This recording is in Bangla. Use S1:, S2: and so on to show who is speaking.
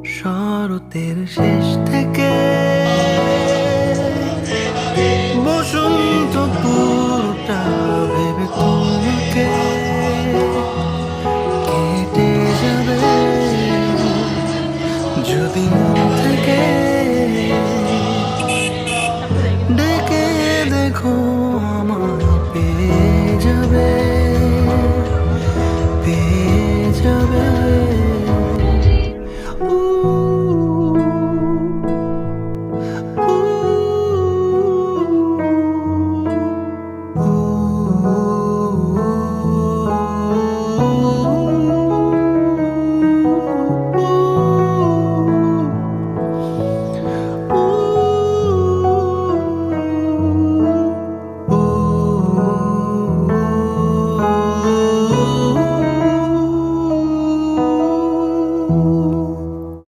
S1: শরতের শেষ থেকে বসন্ত পুরোটা ভেবে তোমাকে কেটে যাবে যদি মন থেকে ডেকে দেখো।